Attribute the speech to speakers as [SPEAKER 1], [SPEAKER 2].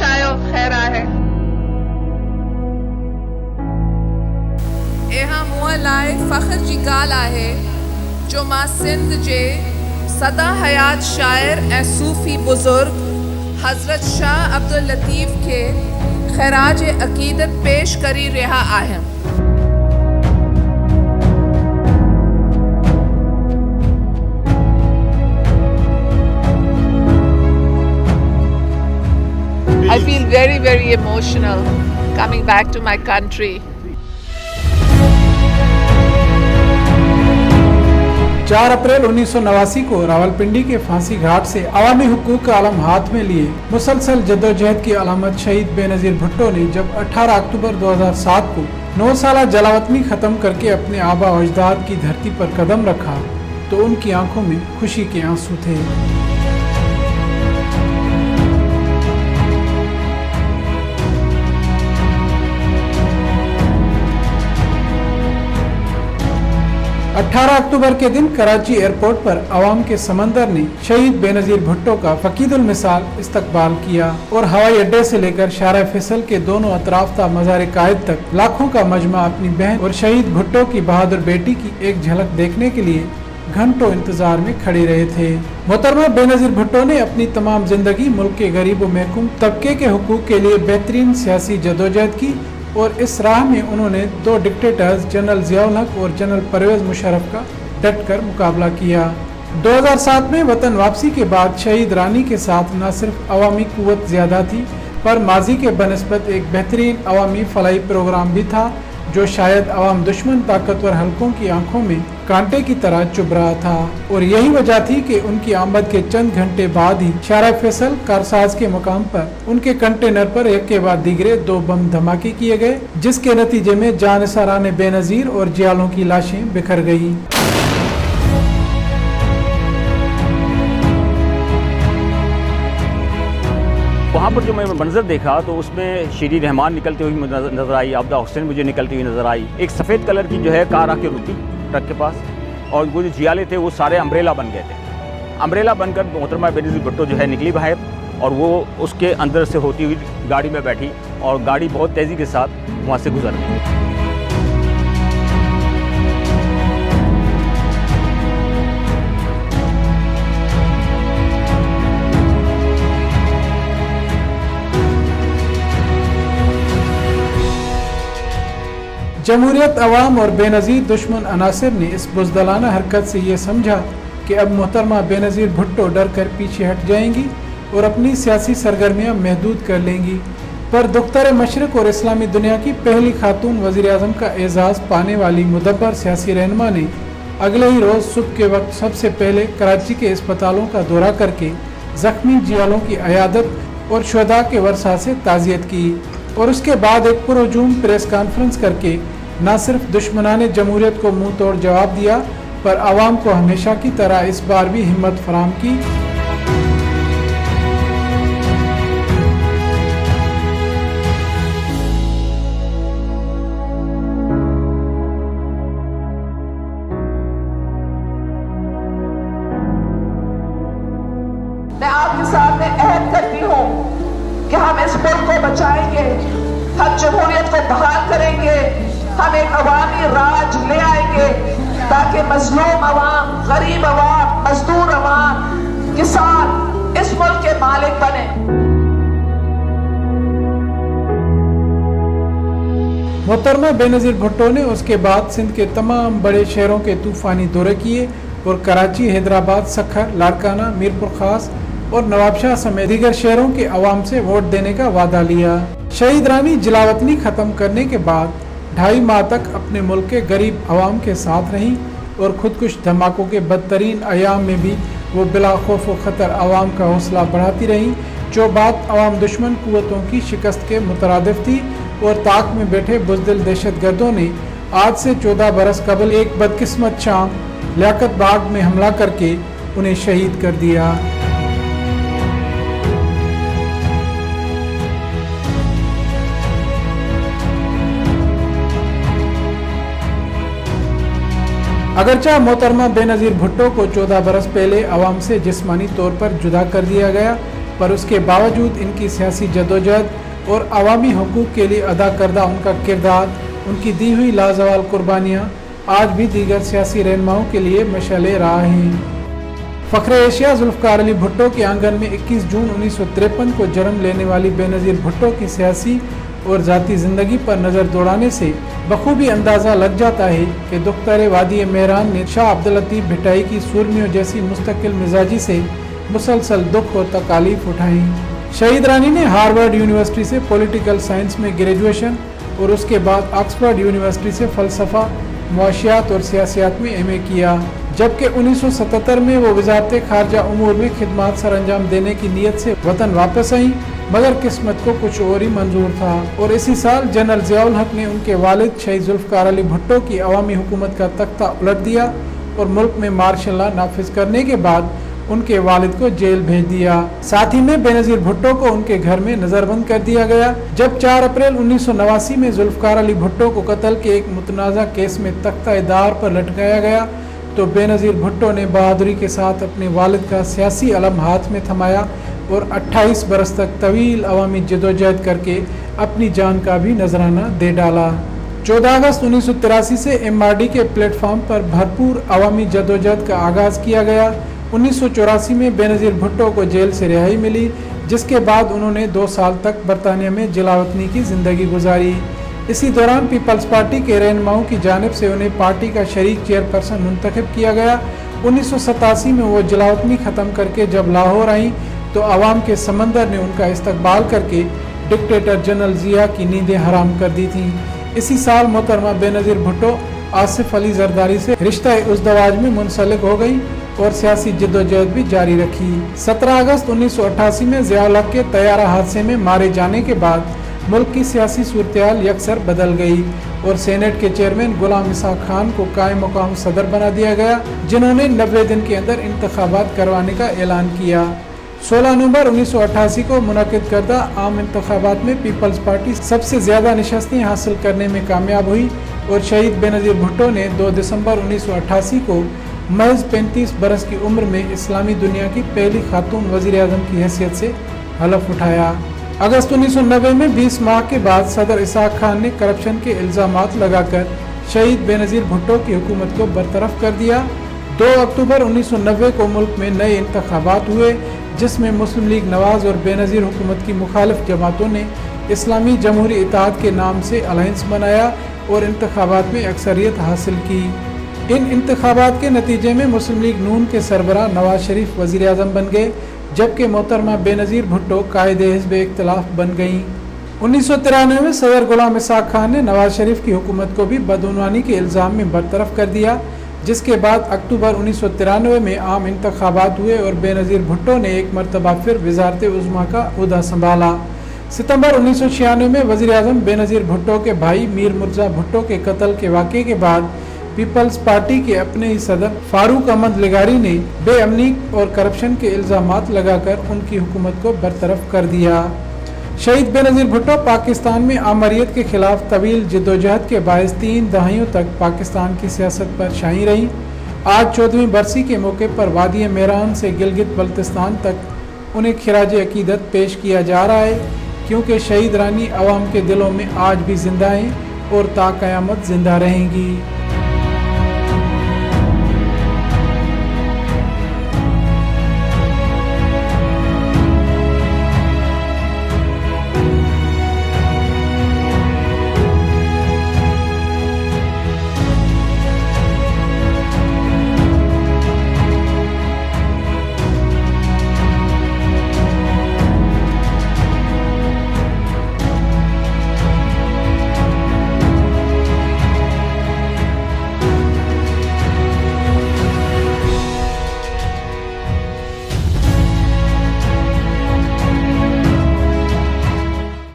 [SPEAKER 1] शायो खैर आहे।
[SPEAKER 2] एहा मुआ लाए फ़ख्र जी ॻाल्हि आहे जो मां सिंध जे सदा हयात शाइर ऐं सूफ़ी बुज़ुर्ग हज़रत शाह अब्दुल लतीफ़ खे ख़ैराज अक़ीदत पेश करी रहा आहियां।
[SPEAKER 1] I feel very, very emotional coming back to my country.
[SPEAKER 3] 4 अप्रैल 1989 को रावलपिंडी के फांसी घाट से अवामी हुकूक का आलम हाथ में लिए मुसलसल जद्दोजहद की अलामत शहीद बेनज़ीर भुट्टो ने जब 18 अक्टूबर 2007 को 9 साला जलावतनी खत्म करके अपने आबा व अजदाद की धरती पर कदम रखा तो उनकी आंखों में खुशी के आंसू थे। 18 अक्टूबर के दिन कराची एयरपोर्ट पर अवाम के समंदर ने शहीद बेनज़ीर भुट्टो का फकीदुल मिसाल इस्तकबाल किया और हवाई अड्डे से लेकर शारा फैसल के दोनों अतराफ था मज़ार कायद तक लाखों का मजमा अपनी बहन और शहीद भुट्टो की बहादुर बेटी की एक झलक देखने के लिए घंटों इंतजार में खड़े रहे थे। मोहतरमा बेनज़ीर भुट्टो ने अपनी तमाम जिंदगी मुल्क के गरीब व महकूम तबके के हुकूक के लिए बेहतरीन सियासी जदोजहद की और इस राह में उन्होंने 2 डिक्टेटर्स जनरल ज़ियाउल हक और जनरल परवेज मुशर्रफ का डट कर मुकाबला किया। 2007 में वतन वापसी के बाद शहीद रानी के साथ न सिर्फ अवामी कुव्वत ज्यादा थी पर माजी के बनस्बत एक बेहतरीन अवामी फलाई प्रोग्राम भी था जो शायद अवाम दुश्मन ताकतवर हलकों की आंखों में कांटे की तरह चुभ रहा था और यही वजह थी कि उनकी आमद के चंद घंटे बाद ही शारा फैसल कारसाज के मुकाम पर उनके कंटेनर पर एक के बाद दीगरे 2 बम धमाके किए गए जिसके नतीजे में जानिसारान बेनज़ीर और जियालों की लाशें बिखर गयी।
[SPEAKER 4] वहाँ पर जो मैं मंजर देखा तो उसमें शीरी रहमान निकलती हुई नज़र आई, आबदा हुसैन मुझे निकलती हुई नज़र आई। एक सफ़ेद कलर की जो है कार आके रुकी ट्रक के पास और वो जो जियाले थे वो सारे अम्ब्रेला बन गए थे। अम्ब्रेला बनकर मोहतरमा बेनज़ीर भुट्टो जो है निकली बाहर और वो उसके अंदर से होती हुई गाड़ी में बैठी और गाड़ी बहुत तेज़ी के साथ वहाँ से गुजर गई।
[SPEAKER 3] जमहूरियत अवाम और बेनज़ीर दुश्मन अनासिर ने इस बुज़दिलाना हरकत से ये समझा कि अब मोहतरमा बेनज़ीर भुट्टो डर कर पीछे हट जाएंगी और अपनी सियासी सरगर्मियाँ महदूद कर लेंगी, पर दुख्तर मशरक़ और इस्लामी दुनिया की पहली खातून वज़ीर आज़म का एजाज़ पाने वाली मुदब्बर सियासी रहनुमा ने अगले ही रोज़ सुबह के वक्त सबसे पहले कराची के अस्पतालों का दौरा करके ज़ख्मी जियालों की अयादत और शुहदा के वर्सा से ताज़ियत की और उसके बाद एक पुरहुजूम प्रेस कॉन्फ्रेंस करके न सिर्फ दुश्मनाने जमहूरियत को मुंह तोड़ जवाब दिया पर आवाम को हमेशा की तरह इस बार भी हिम्मत फराम की।
[SPEAKER 1] मैं आपके सामने अहद करती हूँ कि हम इस मुल्क को बचाएंगे, हम जमहूरियत को बहाल करेंगे, हम एक अवामी राज ले आएंगे ताकि मजलूम अवाम, गरीब अवाम, मजदूर अवाम, किसान इस मुल्क के मालिक बने।
[SPEAKER 3] मोहतरमा बेनज़ीर भुट्टो ने उसके बाद सिंध के तमाम बड़े शहरों के तूफ़ानी दौरे किए और कराची, हैदराबाद, सखर, लाड़काना, मीरपुर खास और नवाबशाह समेत दीगर शहरों के अवाम से वोट देने का वादा लिया। शहीद रानी जलावतनी खत्म करने के बाद 2.5 माह तक अपने मुल्क के गरीब अवाम के साथ रहीं और खुदकुश धमाकों के बदतरीन अयाम में भी वो बिला खौफ व ख़तर अवाम का हौसला बढ़ाती रहीं, जो बात अवाम दुश्मन कुव्वतों की शिकस्त के मुतरादिफ थी और ताक में बैठे बुज़दिल दहशतगर्दों ने आज से 14 बरस कबल एक बदकिस्मत शाम लियाकत बाग में हमला करके उन्हें शहीद कर दिया। अगरचा मोहतरमा बेनज़ीर भुट्टो को 14 बरस पहले अवाम से जिस्मानी तौर पर जुदा कर दिया गया, पर उसके बावजूद इनकी सियासी जदोजहद और अवामी हकूक़ के लिए अदा करदा उनका किरदार, उनकी दी हुई लाजवाल कुर्बानियाँ आज भी दीगर सियासी रहनुमाओं के लिए मशाले राह हैं। फ़ख्र एशिया जुल्फ़िकार अली भुट्टो के आंगन में 21 जून 1953 को जन्म लेने वाली बेनज़ीर भुट्टो की सियासी और ज़ाती ज़िंदगी पर नज़र दौड़ाने से बखूबी अंदाज़ा लग जाता है कि दुख्तर वादी मेहरान ने शाह अब्दुल लतीफ़ भिटाई की सुरमियों जैसी मुस्तकिल मिजाजी से मुसलसल दुख और तकालीफ उठाई। शहीद रानी ने हार्वर्ड यूनिवर्सिटी से पॉलिटिकल साइंस में ग्रेजुएशन और उसके बाद ऑक्सफोर्ड यूनिवर्सिटी से फ़लसफ़ा, मुआशियात और सियासियात में एमए किया, जबकि 1977 में वो वज़ारत खारजा उमूर में खिदमात सर अंजाम देने की नीयत से वतन वापस आई, मगर किस्मत को कुछ और ही मंजूर था और इसी साल जनरल ज़ियाउल हक ने उनके वालिद शहीद जुल्फ़िकार अली भुट्टो की अवामी हुकूमत का तख्ता उलट दिया और मुल्क में मार्शल लॉ नाफिज करने के बाद उनके वालिद को जेल भेज दिया। साथ ही में बेनज़ीर भुट्टो को उनके घर में नज़रबंद कर दिया गया। जब 4 अप्रैल 1989 में जुल्फ़िकार अली भुट्टो को कत्ल के एक मुतनाज़ा केस में तख्ता-ए-दार पर लटकाया गया तो बेनज़ीर भुट्टो ने बहादुरी के साथ अपने वालिद का सियासी अलम हाथ में थमाया और 28 बरस तक तवील अवामी जदोजहद करके अपनी जान का भी नजराना दे डाला। 14 अगस्त 1983 से MRD के प्लेटफॉर्म पर भरपूर अवामी जदोजहद का आगाज़ किया गया। 1984 में बेनज़ीर भुट्टो को जेल से रिहाई मिली, जिसके बाद उन्होंने 2 साल तक बरतानिया में जलावतनी की ज़िंदगी गुजारी। इसी दौरान पीपल्स पार्टी के रहनुमाओं की जानिब से उन्हें पार्टी का शरीक चेयरपर्सन मुंतखब किया गया। 1987 में वो जलावतनी ख़त्म करके जब लाहौर आई तो अवाम के समंदर ने उनका इस्तकबाल करके डिक्टेटर जनरल ज़िया की नींदें हराम कर दी थीं। इसी साल मोहतरमा बेनज़ीर भुट्टो आसिफ अली जरदारी से रिश्ता उज़दवाज में मुंसलिक हो गई और सियासी जद्दोजहद भी जारी रखी। 17 अगस्त 1988 में ज़ियाउल हक के तैयारा हादसे में मारे जाने के बाद मुल्क की सियासी सूरत-ए-हाल यकसर बदल गई और सेनेट के चेयरमैन गुलाम इसाक खान को कायम मुकाम सदर बना दिया गया, जिन्होंने 90 दिन के अंदर इंतखाबात करवाने का ऐलान किया। 16 नवंबर 1988 को मुनक़िद करदा आम इंतखाबात में पीपल्स पार्टी सबसे ज़्यादा नशस्तें हासिल करने में कामयाब हुई और शहीद बेनज़ीर भुट्टो ने 2 दिसंबर 1988 को महज 35 बरस की उम्र में इस्लामी दुनिया की पहली खातून वज़ीर-ए-आज़म की हैसियत से हलफ उठाया। अगस्त 1990 में 20 माह के बाद सदर इसाक खान ने करप्शन के इल्ज़ामात लगाकर शहीद बेनज़ीर भुट्टो की हुकूमत को बरतरफ कर दिया। 2 अक्टूबर 1990 को मुल्क में नए इंतखाबात हुए, जिसमें मुस्लिम लीग नवाज और बेनज़ीर हुकूमत की मुखालिफ जमातों ने इस्लामी जमहूरी इत्तेहाद के नाम से अलायंस बनाया और इंतखाबात में अक्सरियत हासिल की। इन इंतखाबात के नतीजे में मुस्लिम लीग नून के सरबराह नवाज शरीफ वज़ीर-ए-आज़म बन गए, जबकि मोहतरमा बेनज़ीर भुट्टो कायदे हिज़्ब इख्तिलाफ बन गईं। 1993 में सदर गुलाम इसाक खान ने नवाज शरीफ की हुकूमत को भी बदउनवानी के इल्ज़ाम में बरतरफ कर दिया, जिसके बाद अक्टूबर 1993 में आम इंतखाबात हुए और बेनज़ीर भुट्टो ने एक मरतबा फिर वज़ारत उज़्मा का ओहदा संभाला। सितंबर 1996 में वज़ीर-ए-आज़म बेनज़ीर भुट्टो के भाई मीर मुर्जा भुट्टो के कत्ल के वाक़े के बाद पीपल्स पार्टी के अपने ही सदर फारूक अहमद लिगारी ने बेअमनी और करप्शन के इल्ज़ामात लगाकर उनकी हुकूमत को बरतरफ कर दिया। शहीद बेनज़ीर भुट्टो पाकिस्तान में आमरीत के खिलाफ तवील जद्दोजहद के बायस 3 दहाइयों तक पाकिस्तान की सियासत पर शाही रही। आज 14वीं बरसी के मौके पर वादी मेहरान से गिलगित बल्तिस्तान तक उन्हें खिराज अकीदत पेश किया जा रहा है, क्योंकि शहीद रानी अवाम के दिलों में आज भी जिंदा हैं और ता क़यामत जिंदा रहेंगी।